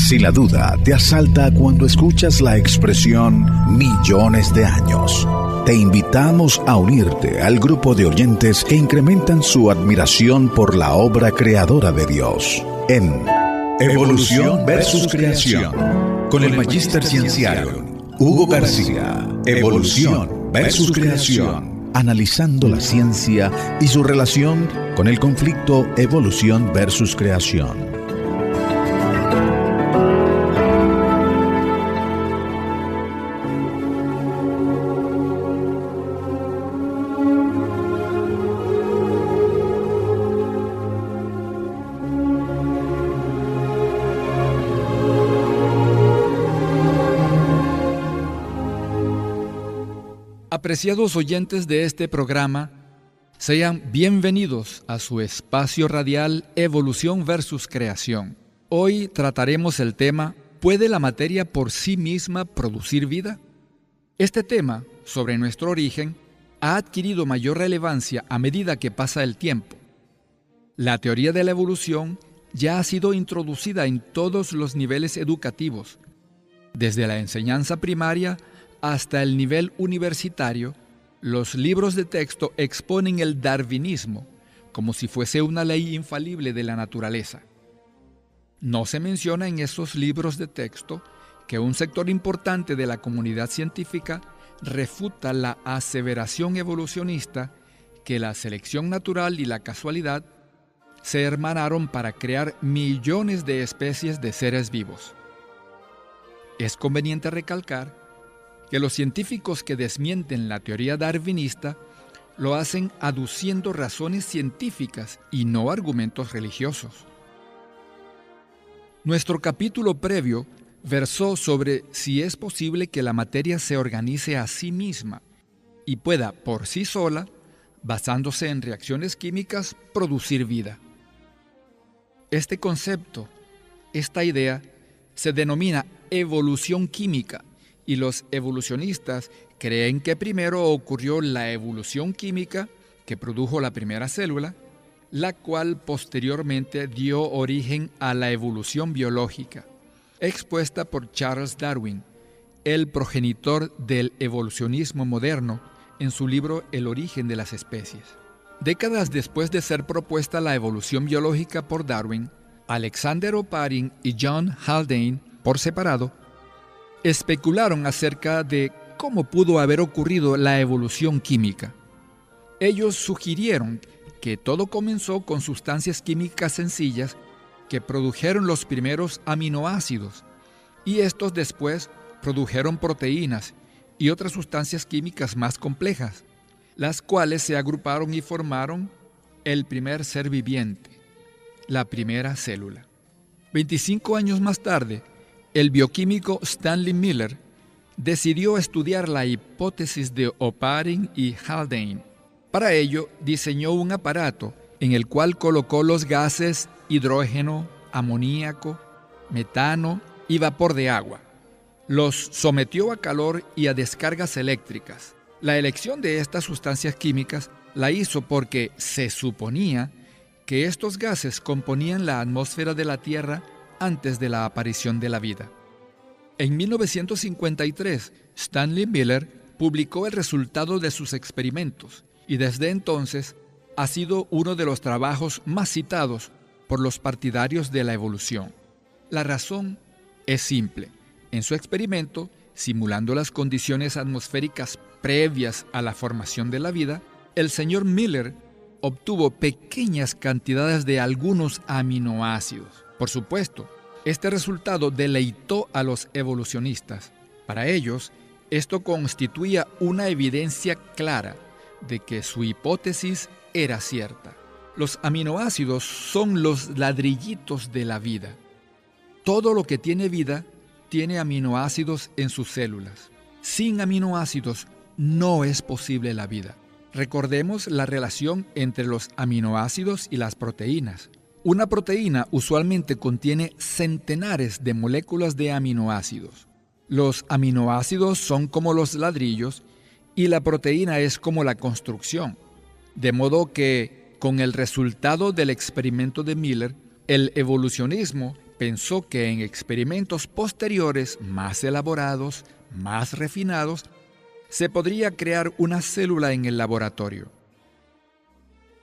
Si la duda te asalta cuando escuchas la expresión millones de años, te invitamos a unirte al grupo de oyentes que incrementan su admiración por la obra creadora de Dios en Evolución versus Creación, con el Magíster Cienciario Hugo García. Evolución versus Creación, analizando la ciencia y su relación con el conflicto evolución versus creación. Apreciados oyentes de este programa, sean bienvenidos a su espacio radial Evolución versus Creación. Hoy trataremos el tema ¿puede la materia por sí misma producir vida? Este tema, sobre nuestro origen, ha adquirido mayor relevancia a medida que pasa el tiempo. La teoría de la evolución ya ha sido introducida en todos los niveles educativos, desde la enseñanza primaria hasta el nivel universitario. Los libros de texto exponen el darwinismo como si fuese una ley infalible de la naturaleza. No se menciona en esos libros de texto que un sector importante de la comunidad científica refuta la aseveración evolucionista que la selección natural y la casualidad se hermanaron para crear millones de especies de seres vivos. Es conveniente recalcar que los científicos que desmienten la teoría darwinista lo hacen aduciendo razones científicas y no argumentos religiosos. Nuestro capítulo previo versó sobre si es posible que la materia se organice a sí misma y pueda por sí sola, basándose en reacciones químicas, producir vida. Este concepto, esta idea, se denomina evolución química, y los evolucionistas creen que primero ocurrió la evolución química que produjo la primera célula, la cual posteriormente dio origen a la evolución biológica, expuesta por Charles Darwin, el progenitor del evolucionismo moderno, en su libro El origen de las especies. Décadas después de ser propuesta la evolución biológica por Darwin, Alexander Oparin y John Haldane, por separado, especularon acerca de cómo pudo haber ocurrido la evolución química. Ellos sugirieron que todo comenzó con sustancias químicas sencillas que produjeron los primeros aminoácidos, y estos después produjeron proteínas y otras sustancias químicas más complejas, las cuales se agruparon y formaron el primer ser viviente, la primera célula. 25 años más tarde, el bioquímico Stanley Miller decidió estudiar la hipótesis de Oparin y Haldane. Para ello, diseñó un aparato en el cual colocó los gases hidrógeno, amoníaco, metano y vapor de agua. Los sometió a calor y a descargas eléctricas. La elección de estas sustancias químicas la hizo porque se suponía que estos gases componían la atmósfera de la Tierra antes de la aparición de la vida. En 1953, Stanley Miller publicó el resultado de sus experimentos y desde entonces ha sido uno de los trabajos más citados por los partidarios de la evolución. La razón es simple. En su experimento, simulando las condiciones atmosféricas previas a la formación de la vida, el señor Miller obtuvo pequeñas cantidades de algunos aminoácidos. Por supuesto, este resultado deleitó a los evolucionistas. Para ellos, esto constituía una evidencia clara de que su hipótesis era cierta. Los aminoácidos son los ladrillitos de la vida. Todo lo que tiene vida tiene aminoácidos en sus células. Sin aminoácidos no es posible la vida. Recordemos la relación entre los aminoácidos y las proteínas. Una proteína usualmente contiene centenares de moléculas de aminoácidos. Los aminoácidos son como los ladrillos y la proteína es como la construcción. De modo que, con el resultado del experimento de Miller, el evolucionismo pensó que en experimentos posteriores, más elaborados, más refinados, se podría crear una célula en el laboratorio.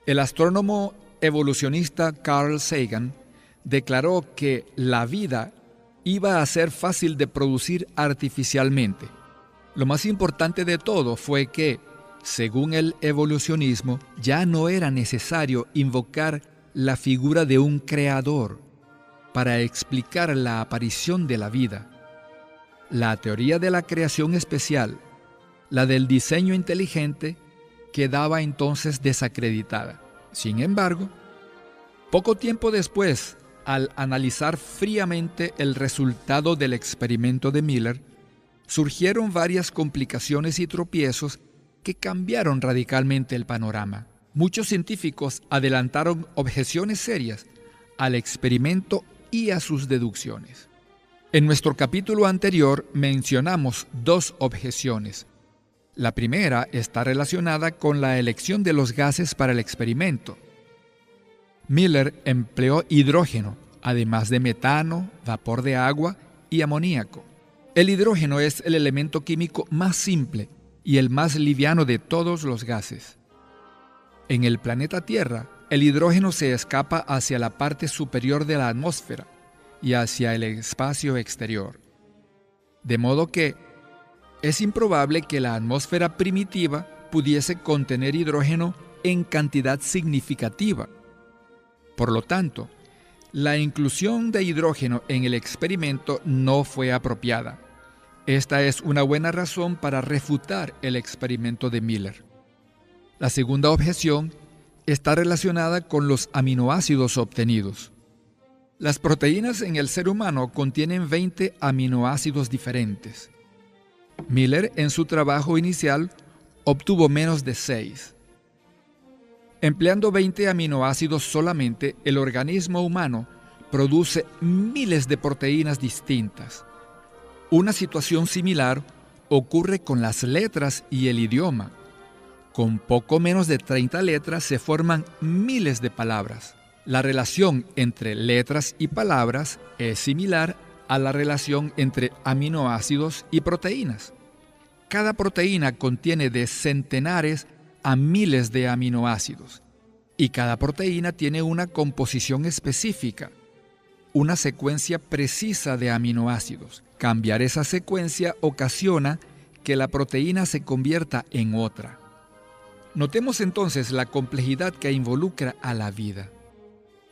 El astrónomo evolucionista Carl Sagan declaró que la vida iba a ser fácil de producir artificialmente. Lo más importante de todo fue que, según el evolucionismo, ya no era necesario invocar la figura de un creador para explicar la aparición de la vida. La teoría de la creación especial, la del diseño inteligente, quedaba entonces desacreditada. Sin embargo, poco tiempo después, al analizar fríamente el resultado del experimento de Miller, surgieron varias complicaciones y tropiezos que cambiaron radicalmente el panorama. Muchos científicos adelantaron objeciones serias al experimento y a sus deducciones. En nuestro capítulo anterior mencionamos dos objeciones. La primera está relacionada con la elección de los gases para el experimento. Miller empleó hidrógeno, además de metano, vapor de agua y amoníaco. El hidrógeno es el elemento químico más simple y el más liviano de todos los gases. En el planeta Tierra, el hidrógeno se escapa hacia la parte superior de la atmósfera y hacia el espacio exterior. De modo que es improbable que la atmósfera primitiva pudiese contener hidrógeno en cantidad significativa. Por lo tanto, la inclusión de hidrógeno en el experimento no fue apropiada. Esta es una buena razón para refutar el experimento de Miller. La segunda objeción está relacionada con los aminoácidos obtenidos. Las proteínas en el ser humano contienen 20 aminoácidos diferentes. Miller, en su trabajo inicial, obtuvo menos de 6. Empleando 20 aminoácidos solamente, el organismo humano produce miles de proteínas distintas. Una situación similar ocurre con las letras y el idioma. Con poco menos de 30 letras se forman miles de palabras. La relación entre letras y palabras es similar a la relación entre aminoácidos y proteínas. Cada proteína contiene de centenares a miles de aminoácidos, y cada proteína tiene una composición específica, una secuencia precisa de aminoácidos. Cambiar esa secuencia ocasiona que la proteína se convierta en otra. Notemos entonces la complejidad que involucra a la vida.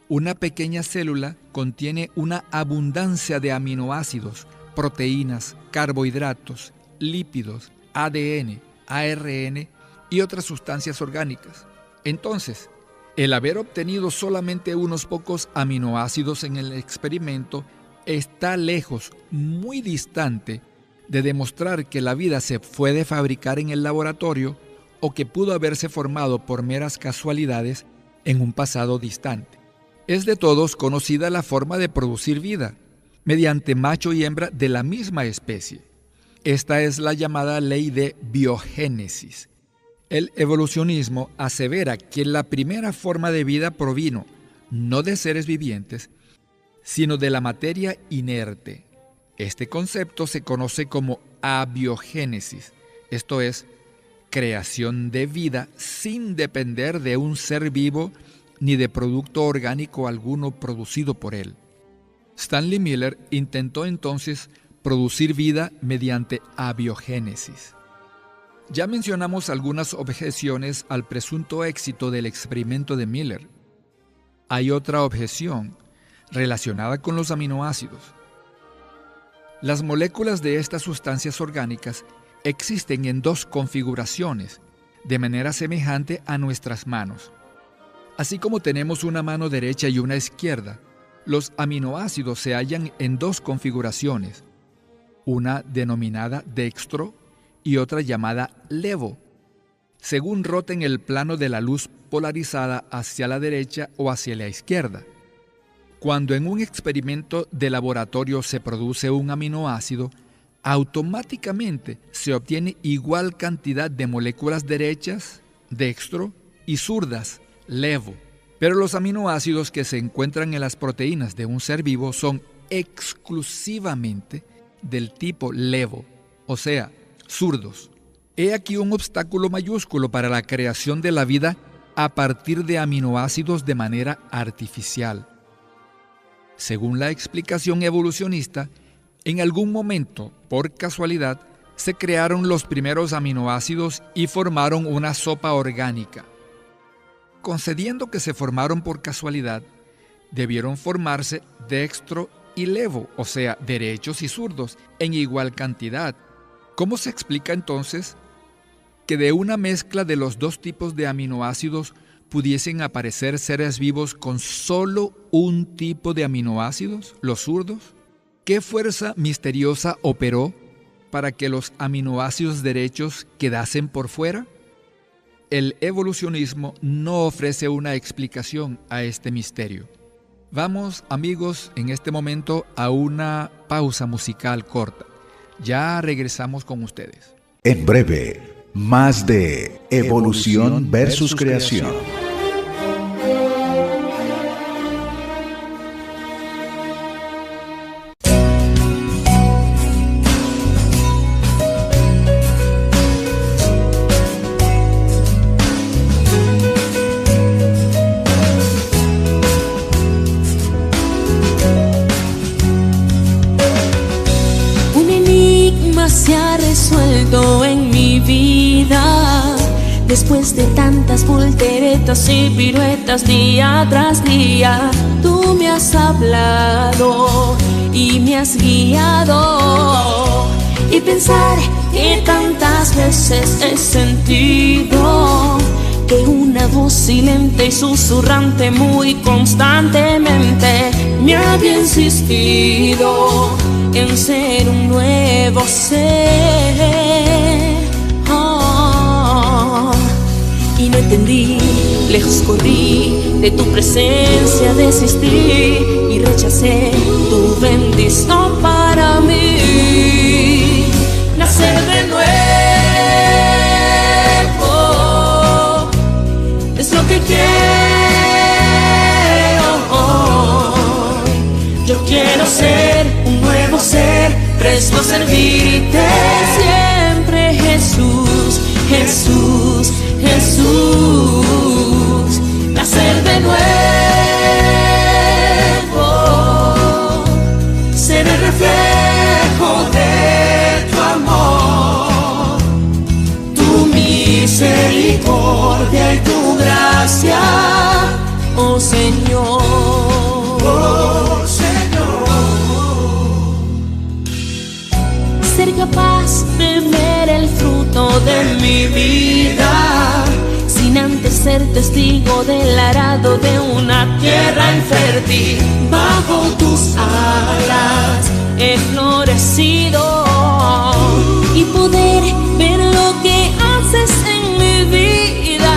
Una pequeña célula contiene una abundancia de aminoácidos, proteínas, carbohidratos, lípidos, ADN, ARN y otras sustancias orgánicas. Entonces, el haber obtenido solamente unos pocos aminoácidos en el experimento está lejos, muy distante, de demostrar que la vida se puede fabricar en el laboratorio o que pudo haberse formado por meras casualidades en un pasado distante. Es de todos conocida la forma de producir vida, mediante macho y hembra de la misma especie. Esta es la llamada ley de biogénesis. El evolucionismo asevera que la primera forma de vida provino no de seres vivientes, sino de la materia inerte. Este concepto se conoce como abiogénesis, esto es, creación de vida sin depender de un ser vivo ni de producto orgánico alguno producido por él. Stanley Miller intentó entonces producir vida mediante abiogénesis. Ya mencionamos algunas objeciones al presunto éxito del experimento de Miller. Hay otra objeción relacionada con los aminoácidos. Las moléculas de estas sustancias orgánicas existen en dos configuraciones, de manera semejante a nuestras manos. Así como tenemos una mano derecha y una izquierda, los aminoácidos se hallan en dos configuraciones, una denominada dextro y otra llamada levo, según roten el plano de la luz polarizada hacia la derecha o hacia la izquierda. Cuando en un experimento de laboratorio se produce un aminoácido, automáticamente se obtiene igual cantidad de moléculas derechas, dextro, y zurdas, levo. Pero los aminoácidos que se encuentran en las proteínas de un ser vivo son exclusivamente del tipo levo, o sea, zurdos. He aquí un obstáculo mayúsculo para la creación de la vida a partir de aminoácidos de manera artificial. Según la explicación evolucionista, en algún momento, por casualidad, se crearon los primeros aminoácidos y formaron una sopa orgánica. Concediendo que se formaron por casualidad, debieron formarse dextro y levo, o sea, derechos y zurdos, en igual cantidad. ¿Cómo se explica entonces que de una mezcla de los dos tipos de aminoácidos pudiesen aparecer seres vivos con solo un tipo de aminoácidos, los zurdos? ¿Qué fuerza misteriosa operó para que los aminoácidos derechos quedasen por fuera? El evolucionismo no ofrece una explicación a este misterio. Vamos, amigos, en este momento a una pausa musical corta. Ya regresamos con ustedes. En breve, más de Evolución versus Creación. Se ha resuelto en mi vida después de tantas volteretas y piruetas día tras día. Tú me has hablado y me has guiado, y pensar que tantas veces he sentido que una voz silente y susurrante muy constantemente me había insistido en ser un nuevo ser. Y no entendí, lejos corrí de tu presencia, desistí y rechacé tu bendición para mí. Nacer de nuevo es lo que quiero. Yo quiero ser un nuevo ser, presto a servirte siempre, Jesús, Jesús, Jesús. Nacer de nuevo, ser el reflejo de tu amor, tu misericordia y tu gracia, oh Señor. Oh Señor. Ser capaz de ver el fruto de mi vida sin antes ser testigo del arado de una tierra infértil. Bajo tus alas he florecido y poder ver lo que haces en mi vida.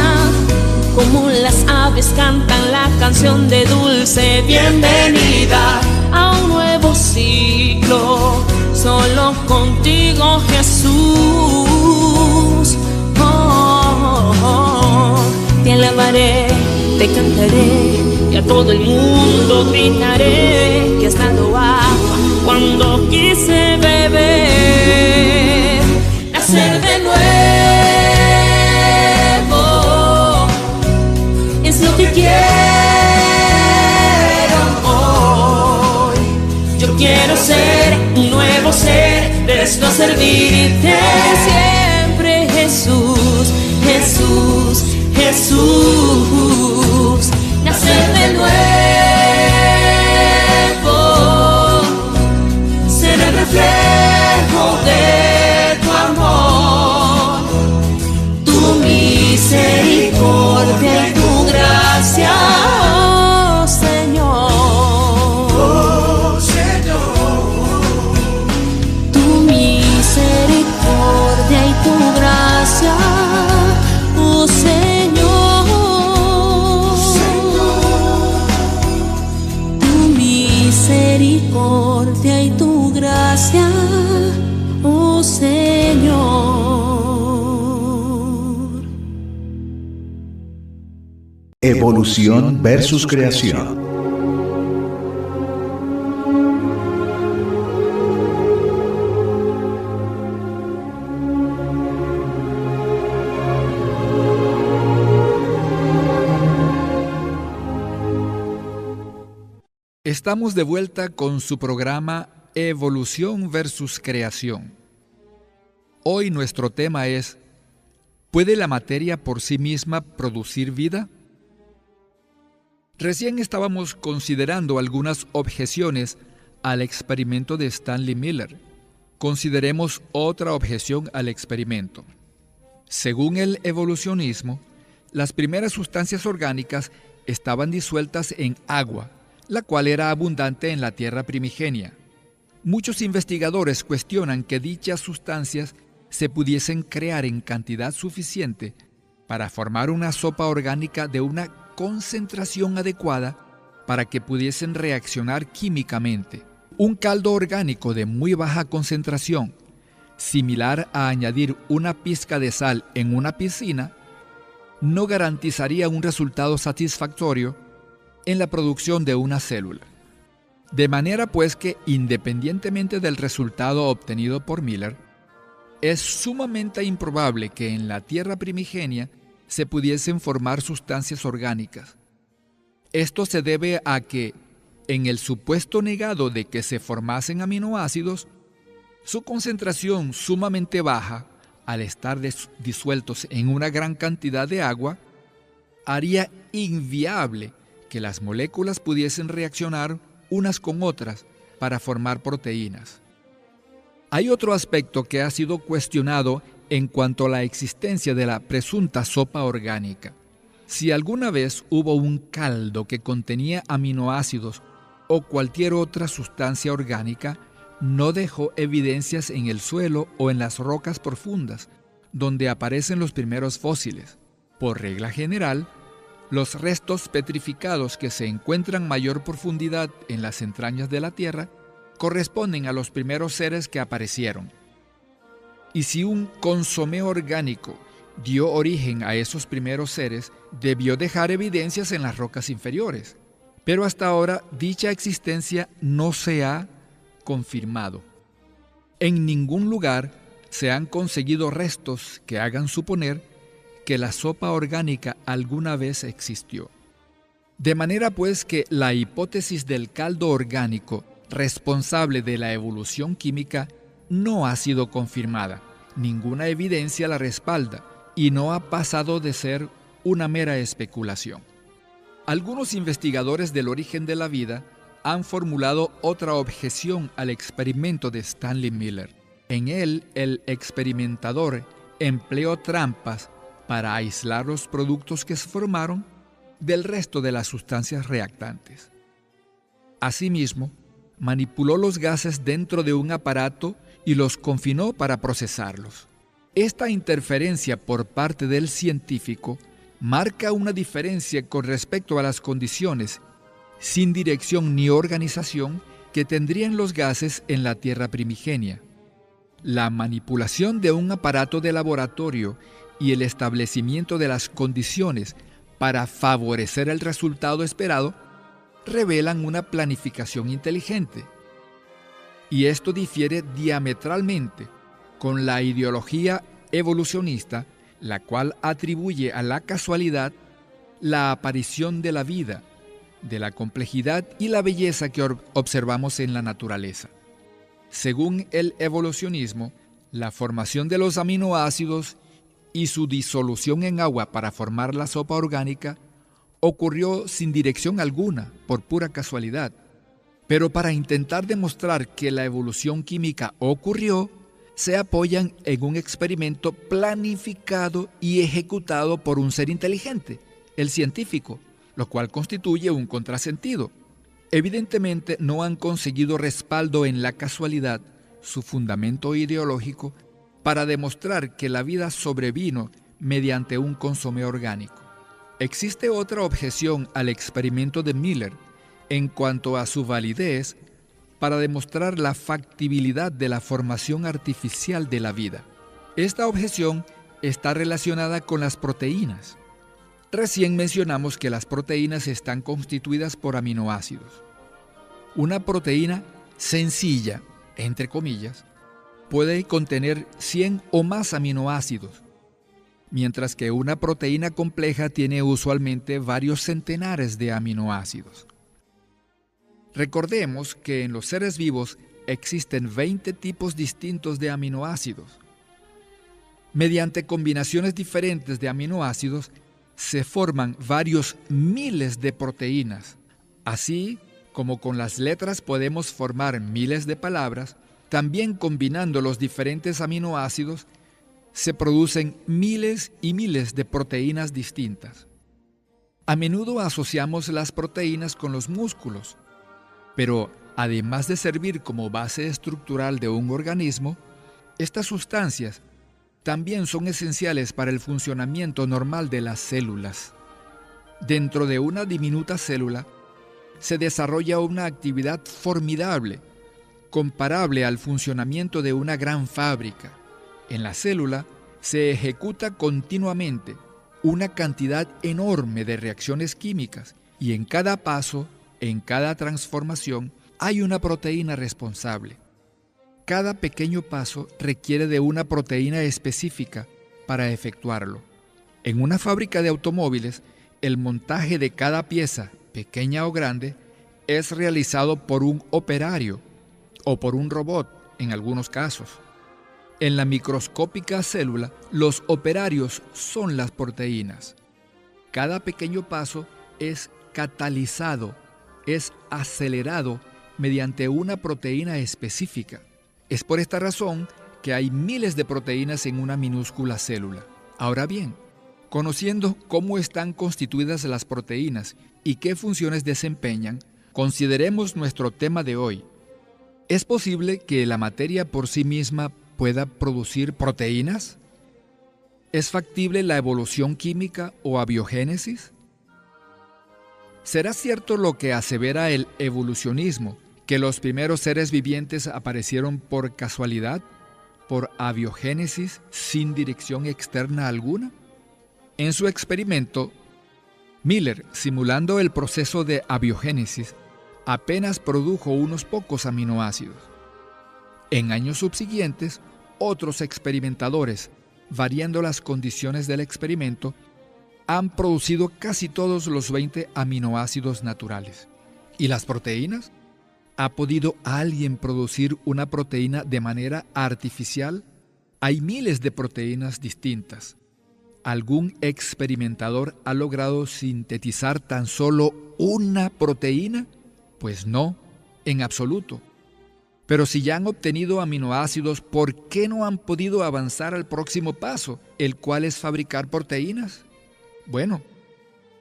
Como las aves cantan la canción de dulce bienvenida a un nuevo ciclo, solo contigo, Jesús. Te alabaré, te cantaré y a todo el mundo gritaré que has dado agua cuando quise beber. Nacer de nuevo es lo que quiero hoy. Yo quiero ser un nuevo ser, presto a servirte siempre, Jesús, Jesús, Jesús. Nacer de nuevo, ser el reflejo de tu amor, tu misericordia y tu gracia, oh Señor. Oh Señor. Tu misericordia y tu gracia, oh Señor. Misericordia y tu gracia, oh Señor. Evolución versus creación. Estamos de vuelta con su programa Evolución versus Creación. Hoy nuestro tema es: ¿puede la materia por sí misma producir vida? Recién estábamos considerando algunas objeciones al experimento de Stanley Miller. Consideremos otra objeción al experimento. Según el evolucionismo, las primeras sustancias orgánicas estaban disueltas en agua, la cual era abundante en la tierra primigenia. Muchos investigadores cuestionan que dichas sustancias se pudiesen crear en cantidad suficiente para formar una sopa orgánica de una concentración adecuada para que pudiesen reaccionar químicamente. Un caldo orgánico de muy baja concentración, similar a añadir una pizca de sal en una piscina, no garantizaría un resultado satisfactorio en la producción de una célula. De manera pues que, independientemente del resultado obtenido por Miller, es sumamente improbable que en la tierra primigenia se pudiesen formar sustancias orgánicas. Esto se debe a que, en el supuesto negado de que se formasen aminoácidos, su concentración sumamente baja, al estar disueltos en una gran cantidad de agua, haría inviable que las moléculas pudiesen reaccionar unas con otras para formar proteínas. Hay otro aspecto que ha sido cuestionado en cuanto a la existencia de la presunta sopa orgánica. Si alguna vez hubo un caldo que contenía aminoácidos o cualquier otra sustancia orgánica, no dejó evidencias en el suelo o en las rocas profundas, donde aparecen los primeros fósiles. Por regla general, los restos petrificados que se encuentran a mayor profundidad en las entrañas de la Tierra corresponden a los primeros seres que aparecieron. Y si un consomé orgánico dio origen a esos primeros seres, debió dejar evidencias en las rocas inferiores. Pero hasta ahora dicha existencia no se ha confirmado. En ningún lugar se han conseguido restos que hagan suponer que la sopa orgánica alguna vez existió. De manera pues que la hipótesis del caldo orgánico responsable de la evolución química no ha sido confirmada. Ninguna evidencia la respalda y no ha pasado de ser una mera especulación. Algunos investigadores del origen de la vida han formulado otra objeción al experimento de Stanley Miller. En él, el experimentador empleó trampas para aislar los productos que se formaron del resto de las sustancias reactantes. Asimismo, manipuló los gases dentro de un aparato y los confinó para procesarlos. Esta interferencia por parte del científico marca una diferencia con respecto a las condiciones sin dirección ni organización que tendrían los gases en la Tierra primigenia. La manipulación de un aparato de laboratorio y el establecimiento de las condiciones para favorecer el resultado esperado revelan una planificación inteligente. Y esto difiere diametralmente con la ideología evolucionista, la cual atribuye a la casualidad la aparición de la vida, de la complejidad y la belleza que observamos en la naturaleza. Según el evolucionismo, la formación de los aminoácidos y su disolución en agua para formar la sopa orgánica ocurrió sin dirección alguna, por pura casualidad. Pero para intentar demostrar que la evolución química ocurrió, se apoyan en un experimento planificado y ejecutado por un ser inteligente, el científico, lo cual constituye un contrasentido. Evidentemente no han conseguido respaldo en la casualidad, su fundamento ideológico, para demostrar que la vida sobrevino mediante un consomé orgánico. Existe otra objeción al experimento de Miller en cuanto a su validez para demostrar la factibilidad de la formación artificial de la vida. Esta objeción está relacionada con las proteínas. Recién mencionamos que las proteínas están constituidas por aminoácidos. Una proteína sencilla, entre comillas, puede contener 100 o más aminoácidos, mientras que una proteína compleja tiene usualmente varios centenares de aminoácidos. Recordemos que en los seres vivos existen 20 tipos distintos de aminoácidos. Mediante combinaciones diferentes de aminoácidos, se forman varios miles de proteínas. Así como con las letras podemos formar miles de palabras, también combinando los diferentes aminoácidos, se producen miles y miles de proteínas distintas. A menudo asociamos las proteínas con los músculos, pero además de servir como base estructural de un organismo, estas sustancias también son esenciales para el funcionamiento normal de las células. Dentro de una diminuta célula se desarrolla una actividad formidable, comparable al funcionamiento de una gran fábrica. En la célula se ejecuta continuamente una cantidad enorme de reacciones químicas y en cada paso, en cada transformación, hay una proteína responsable. Cada pequeño paso requiere de una proteína específica para efectuarlo. En una fábrica de automóviles, el montaje de cada pieza, pequeña o grande, es realizado por un operario o por un robot en algunos casos. En la microscópica célula, los operarios son las proteínas. Cada pequeño paso es catalizado, es acelerado mediante una proteína específica. Es por esta razón que hay miles de proteínas en una minúscula célula. Ahora bien, conociendo cómo están constituidas las proteínas y qué funciones desempeñan, consideremos nuestro tema de hoy. ¿Es posible que la materia por sí misma pueda producir proteínas? ¿Es factible la evolución química o abiogénesis? ¿Será cierto lo que asevera el evolucionismo, que los primeros seres vivientes aparecieron por casualidad, por abiogénesis, sin dirección externa alguna? En su experimento, Miller, simulando el proceso de abiogénesis, apenas produjo unos pocos aminoácidos. En años subsiguientes, otros experimentadores, variando las condiciones del experimento, han producido casi todos los 20 aminoácidos naturales. ¿Y las proteínas? ¿Ha podido alguien producir una proteína de manera artificial? Hay miles de proteínas distintas. ¿Algún experimentador ha logrado sintetizar tan solo una proteína? Pues no, en absoluto. Pero si ya han obtenido aminoácidos, ¿por qué no han podido avanzar al próximo paso, el cual es fabricar proteínas? Bueno,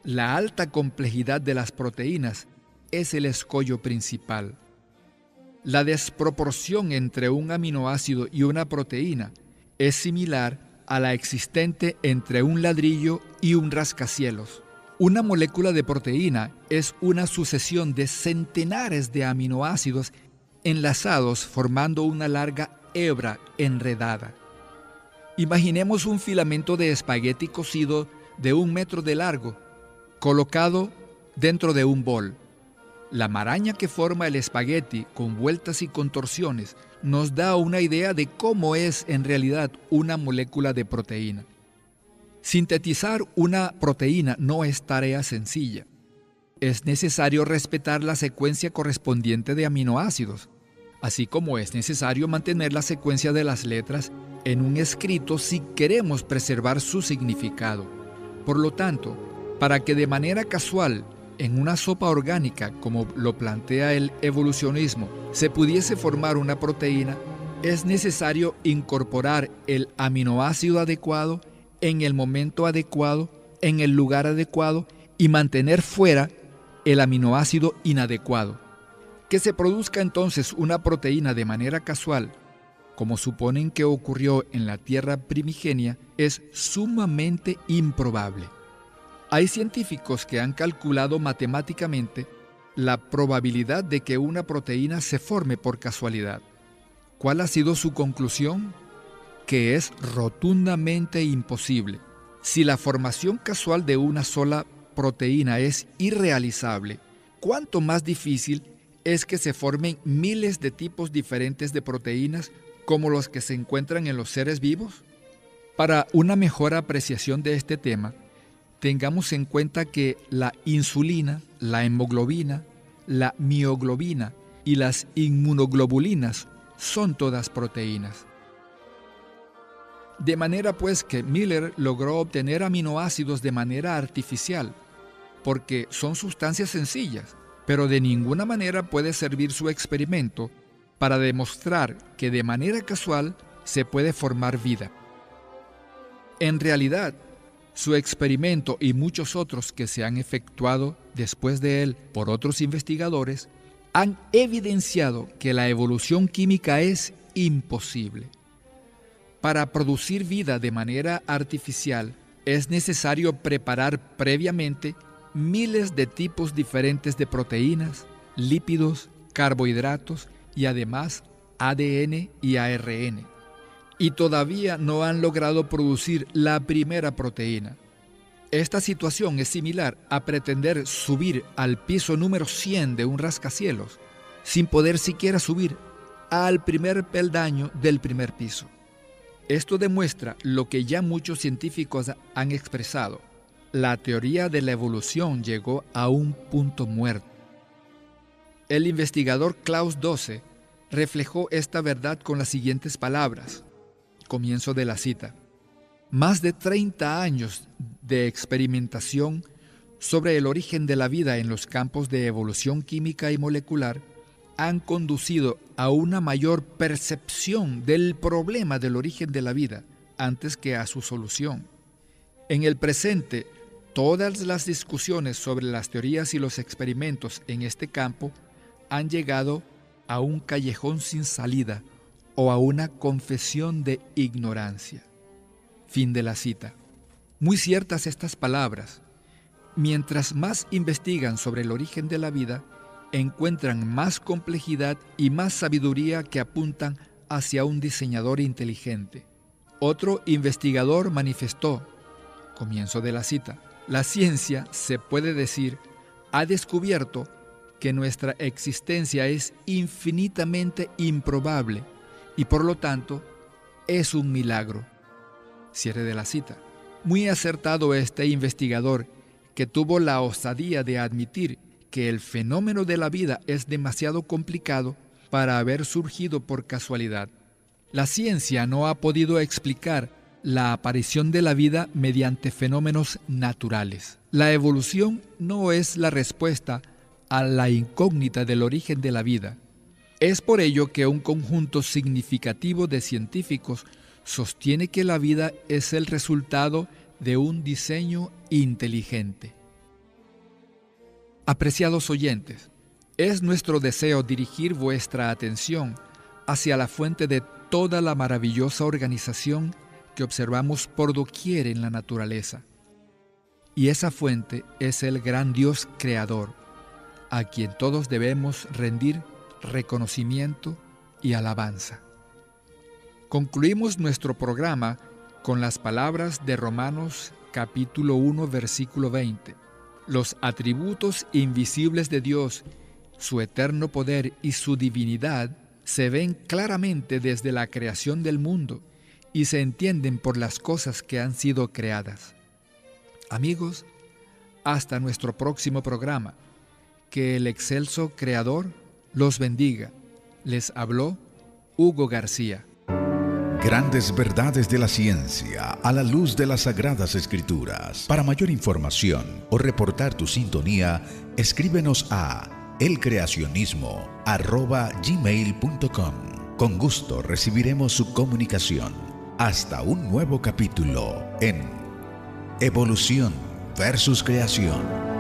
la alta complejidad de las proteínas es el escollo principal. La desproporción entre un aminoácido y una proteína es similar a la existente entre un ladrillo y un rascacielos. Una molécula de proteína es una sucesión de centenares de aminoácidos enlazados formando una larga hebra enredada. Imaginemos un filamento de espagueti cocido de 1 metro de largo, colocado dentro de un bol. La maraña que forma el espagueti con vueltas y contorsiones nos da una idea de cómo es en realidad una molécula de proteína. Sintetizar una proteína no es tarea sencilla. Es necesario respetar la secuencia correspondiente de aminoácidos, así como es necesario mantener la secuencia de las letras en un escrito si queremos preservar su significado. Por lo tanto, para que de manera casual, en una sopa orgánica, como lo plantea el evolucionismo, se pudiese formar una proteína, es necesario incorporar el aminoácido adecuado en el momento adecuado, en el lugar adecuado y mantener fuera el aminoácido inadecuado. Que se produzca entonces una proteína de manera casual, como suponen que ocurrió en la Tierra primigenia, es sumamente improbable. Hay científicos que han calculado matemáticamente la probabilidad de que una proteína se forme por casualidad. ¿Cuál ha sido su conclusión? Que es rotundamente imposible. Si la formación casual de una sola proteína es irrealizable, ¿cuánto más difícil es que se formen miles de tipos diferentes de proteínas como los que se encuentran en los seres vivos? Para una mejor apreciación de este tema, tengamos en cuenta que la insulina, la hemoglobina, la mioglobina y las inmunoglobulinas son todas proteínas. De manera pues que Miller logró obtener aminoácidos de manera artificial, porque son sustancias sencillas, pero de ninguna manera puede servir su experimento para demostrar que de manera casual se puede formar vida. En realidad, su experimento y muchos otros que se han efectuado después de él por otros investigadores han evidenciado que la evolución química es imposible. Para producir vida de manera artificial es necesario preparar previamente miles de tipos diferentes de proteínas, lípidos, carbohidratos y además ADN y ARN. Y todavía no han logrado producir la primera proteína. Esta situación es similar a pretender subir al piso número 100 de un rascacielos sin poder siquiera subir al primer peldaño del primer piso. Esto demuestra lo que ya muchos científicos han expresado. La teoría de la evolución llegó a un punto muerto. El investigador Klaus Dose reflejó esta verdad con las siguientes palabras. Comienzo de la cita. Más de 30 años de experimentación sobre el origen de la vida en los campos de evolución química y molecular han conducido a una mayor percepción del problema del origen de la vida antes que a su solución. En el presente, todas las discusiones sobre las teorías y los experimentos en este campo han llegado a un callejón sin salida o a una confesión de ignorancia. Fin de la cita. Muy ciertas estas palabras. Mientras más investigan sobre el origen de la vida, encuentran más complejidad y más sabiduría que apuntan hacia un diseñador inteligente. Otro investigador manifestó, comienzo de la cita, la ciencia, se puede decir, ha descubierto que nuestra existencia es infinitamente improbable y por lo tanto es un milagro. Cierre de la cita. Muy acertado este investigador que tuvo la osadía de admitir que el fenómeno de la vida es demasiado complicado para haber surgido por casualidad. La ciencia no ha podido explicar la aparición de la vida mediante fenómenos naturales. La evolución no es la respuesta a la incógnita del origen de la vida. Es por ello que un conjunto significativo de científicos sostiene que la vida es el resultado de un diseño inteligente. Apreciados oyentes, es nuestro deseo dirigir vuestra atención hacia la fuente de toda la maravillosa organización que observamos por doquier en la naturaleza. Y esa fuente es el gran Dios creador, a quien todos debemos rendir reconocimiento y alabanza. Concluimos nuestro programa con las palabras de Romanos capítulo 1, versículo 20. Los atributos invisibles de Dios, su eterno poder y su divinidad se ven claramente desde la creación del mundo y se entienden por las cosas que han sido creadas. Amigos, hasta nuestro próximo programa. Que el excelso Creador los bendiga. Les habló Hugo García. Grandes verdades de la ciencia a la luz de las Sagradas Escrituras. Para mayor información o reportar tu sintonía, escríbenos a elcreacionismo@gmail.com. Con gusto recibiremos su comunicación. Hasta un nuevo capítulo en Evolución versus Creación.